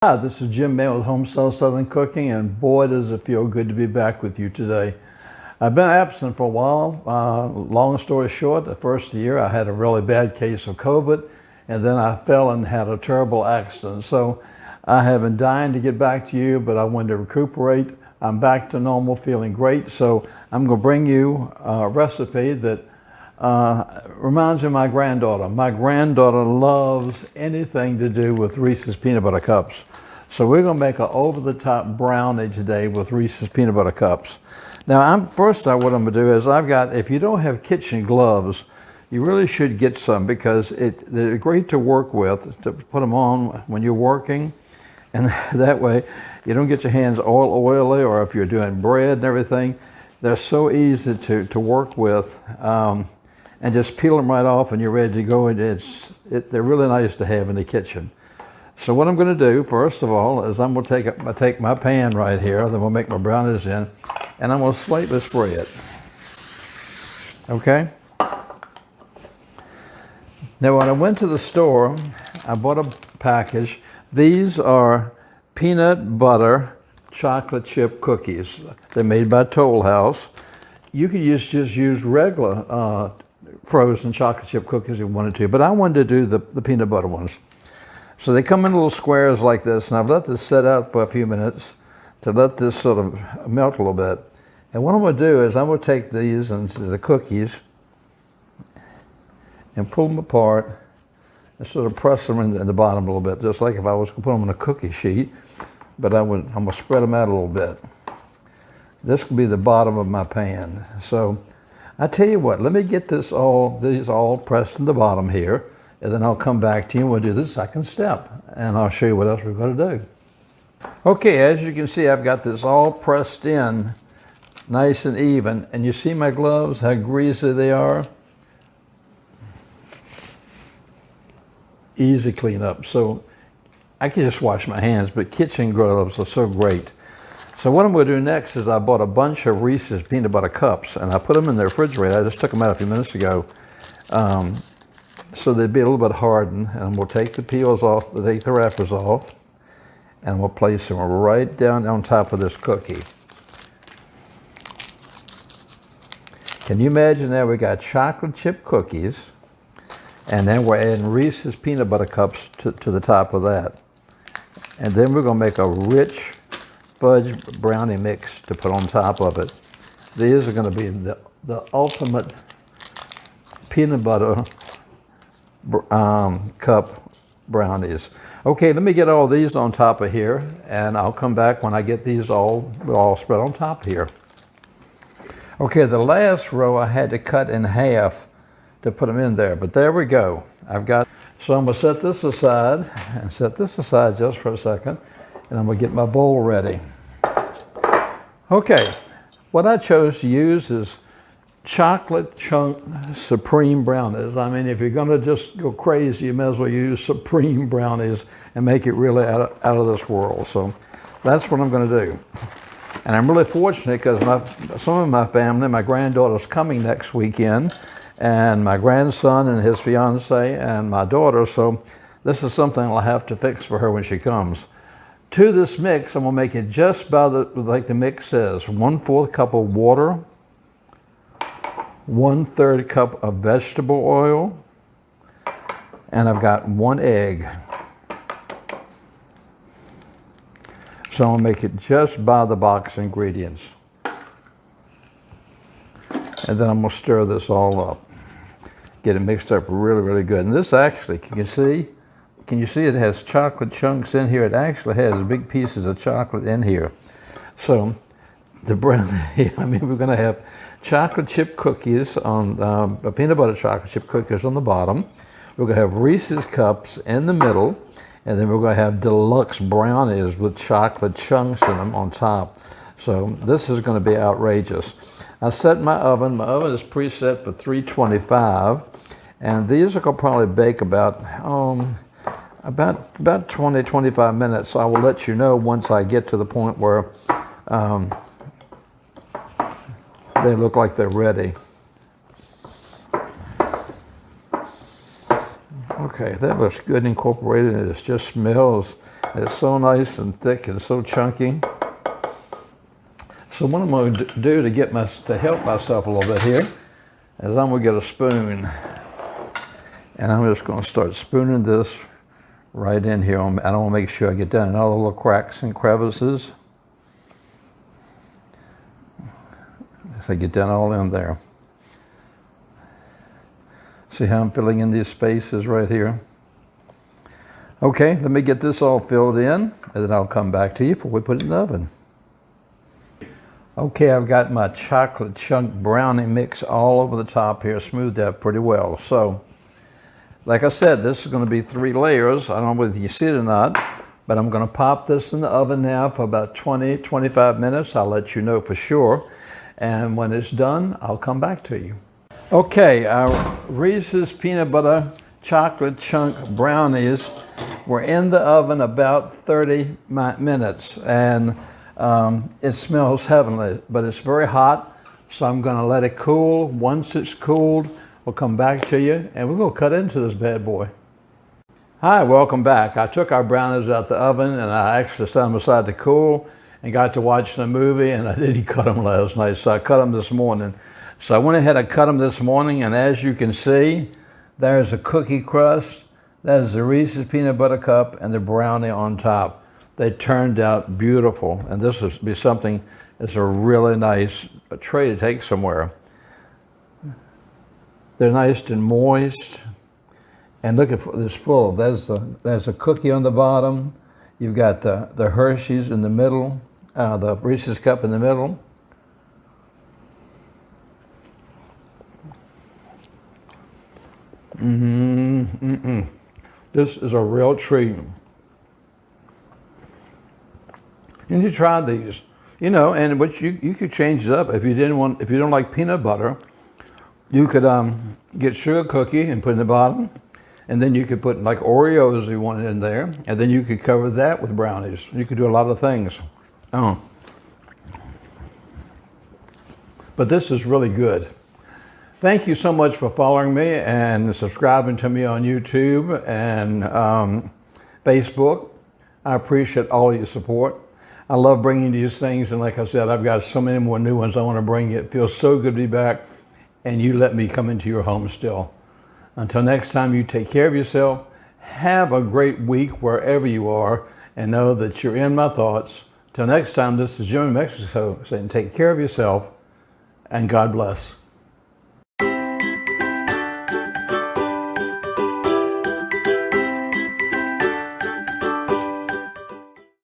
Hi, this is Jim Mann with Homestyle Southern Cooking, and boy does it feel good to be back with you today. I've been absent for a while. Long story short, the first year I had a really bad case of COVID, and then I fell and had a terrible accident. So I have been dying to get back to you, but I wanted to recuperate. I'm back to normal, feeling great. So I'm going to bring you a recipe that reminds me of my granddaughter. My granddaughter loves anything to do with Reese's peanut butter cups. So we're going to make an over-the-top brownie today with Reese's peanut butter cups. Now, what I'm going to do is if you don't have kitchen gloves, you really should get some because they're great to work with, to put them on when you're working. And that way, you don't get your hands all oily, or if you're doing bread and everything, they're so easy to work with. And just peel them right off and you're ready to go. They're really nice to have in the kitchen. So what I'm going to do, first of all, is I'm going to take my pan right here, then we'll make my brownies in, and I'm going to slightly spray it. Okay? Now when I went to the store, I bought a package. These are peanut butter chocolate chip cookies. They're made by Toll House. You could just use regular frozen chocolate chip cookies if you wanted to, but I wanted to do the peanut butter ones. So they come in little squares like this, and I've let this set out for a few minutes to let this sort of melt a little bit. And what I'm going to do is I'm going to take these and the cookies and pull them apart and sort of press them in the bottom a little bit, just like if I was going to put them on a cookie sheet, but I'm going to spread them out a little bit. This will be the bottom of my pan. So I tell you what, let me get these all pressed in the bottom here, and then I'll come back to you and we'll do the second step, and I'll show you what else we're going to do. Okay, as you can see, I've got this all pressed in nice and even, and you see my gloves, how greasy they are? Easy clean up. So I can just wash my hands, but kitchen gloves are so great. So what I'm going to do next is I bought a bunch of Reese's peanut butter cups, and I put them in the refrigerator. I just took them out a few minutes ago, so they'd be a little bit hardened. And we'll take the peels off, take the wrappers off, and we'll place them right down on top of this cookie. Can you imagine that we got chocolate chip cookies, and then we're adding Reese's peanut butter cups to the top of that. And then we're going to make a rich fudge brownie mix to put on top of it. These are going to be the ultimate peanut butter cup brownies. Okay, let me get all these on top of here, and I'll come back when I get these all spread on top here. Okay, the last row I had to cut in half to put them in there, but there we go. So I'm going to set this aside just for a second, and I'm going to get my bowl ready. Okay, what I chose to use is chocolate chunk supreme brownies. I mean, if you're going to just go crazy, you may as well use supreme brownies and make it really out of this world. So that's what I'm going to do. And I'm really fortunate because some of my family, my granddaughter's coming next weekend, and my grandson and his fiance and my daughter, so this is something I'll have to fix for her when she comes. To this mix, I'm going to make it just about like the mix says. 1/4 cup of water, 1/3 cup of vegetable oil, and I've got 1 egg. So I'm going to make it just by the box ingredients. And then I'm going to stir this all up. Get it mixed up really, really good. And this actually, can you see it has chocolate chunks in here? It actually has big pieces of chocolate in here. So the brownie, we're going to have chocolate chip cookies on, peanut butter chocolate chip cookies on the bottom. We're going to have Reese's cups in the middle. And then we're going to have deluxe brownies with chocolate chunks in them on top. So this is going to be outrageous. I set my oven. My oven is preset for 325. And these are going to probably bake about 20, 25 minutes. I will let you know once I get to the point where they look like they're ready. Okay, that looks good incorporated. It just smells. It's so nice and thick and so chunky. So what I'm going to do to help myself a little bit here is I'm going to get a spoon. And I'm just going to start spooning this right in here. I want to make sure I get down in all the little cracks and crevices. As I get down all in there. See how I'm filling in these spaces right here? Okay, let me get this all filled in, and then I'll come back to you before we put it in the oven. Okay, I've got my chocolate chunk brownie mix all over the top here, smoothed out pretty well. So, like I said, this is going to be 3 layers. I don't know whether you see it or not, but I'm going to pop this in the oven now for about 20-25 minutes. I'll let you know for sure. And when it's done, I'll come back to you. Okay, our Reese's peanut butter chocolate chunk brownies were in the oven about 30 minutes, and it smells heavenly, but it's very hot, so I'm going to let it cool. Once it's cooled, we'll come back to you, and we're going to cut into this bad boy. Hi, welcome back. I took our brownies out the oven, and I actually set them aside to cool, and got to watch the movie, and I didn't cut them last night, so I cut them this morning. So I went ahead and cut them this morning, and as you can see, there's a cookie crust, there's the Reese's peanut butter cup, and the brownie on top. They turned out beautiful, and this would be something that's a really nice tray to take somewhere. They're nice and moist, and look at this full. There's a cookie on the bottom. You've got the Hershey's in the middle, the Reese's cup in the middle. This is a real treat. You need to try these, you know. And what you could change it up if you don't like peanut butter. You could get sugar cookie and put in the bottom, and then you could put like Oreos if you wanted in there, and then you could cover that with brownies. You could do a lot of things. Oh, but this is really good. Thank you so much for following me and subscribing to me on YouTube and Facebook. I appreciate all your support. I love bringing these things, and like I said, I've got so many more new ones I want to bring you. It feels so good to be back, and you let me come into your home still. Until next time, you take care of yourself. Have a great week wherever you are, and know that you're in my thoughts. Till next time, this is Jim in Mexico saying take care of yourself, and God bless.